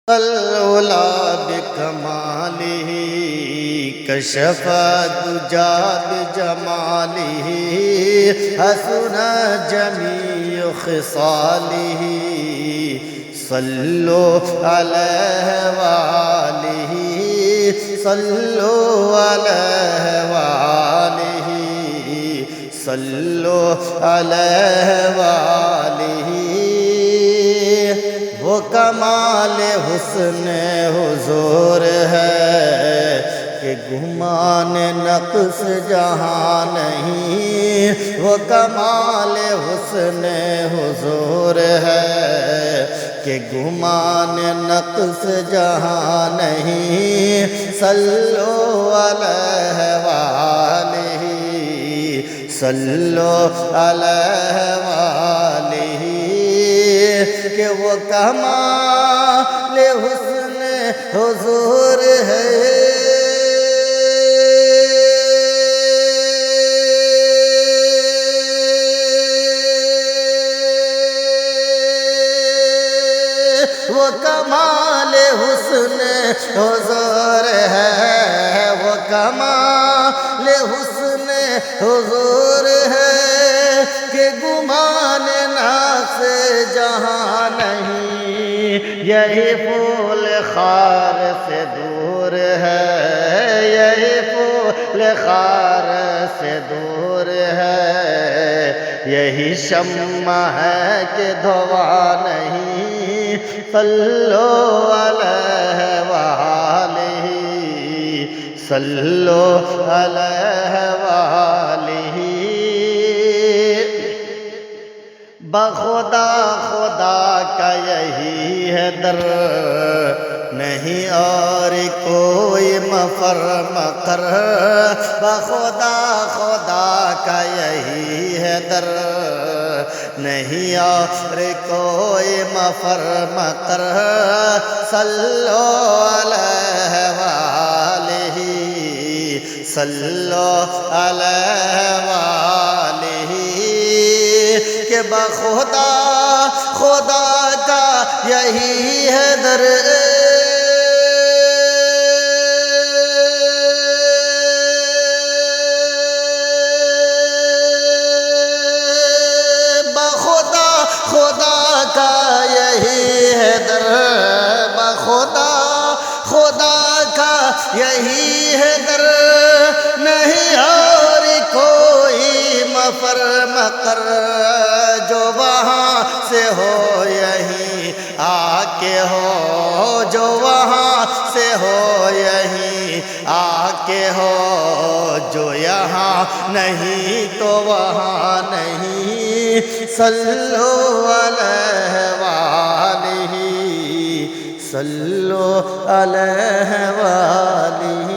العلا بکمالہ کشف الدجی بجمالہ حسن جمیع خصالہ صلو علیہ وآلہ صلو علیہ وآلہ صلو علیہ وآلہ وہ کمال حسن حضور ہے کہ گمان نقص جہاں نہیں، وہ کمال حسن حضور ہے کہ گمان نقص جہاں نہیں، صلو علیہ وآلہ صلو علیہ وآلہ کہ وہ کمال حسن حضور ہے۔ وہ کمال حسن حضور ہے، وہ کمال حسن حضور ہے کہ گمان نقص جہاں نہیں، یہی پھول خار سے دور ہے، یہی پھول خار سے دور ہے، یہی شمع ہے کہ دھواں نہیں، صلو علیہ وآلہ صلو علیہ وآلہ بخدا خدا کا یہی ہے در، نہیں اور کوئی مفر مقر، بخدا خدا کا یہی ہے در، نہیں اور کوئی مفر مقر، صلو علیہ وآلہ صلو علیہ وآلہ کہ بخدا خدا کا یہی ہے در، بخدا خدا کا یہی ہے در، بخدا خدا کا یہی ہے در، نہیں اور کوئی مفر مقر، جو وہاں سے ہو یہیں آ کے ہو، جو وہاں سے ہو یہیں آ کے ہو، جو یہاں نہیں تو وہاں نہیں، صلو علیہ وآلہ صلو علیہ وآلہ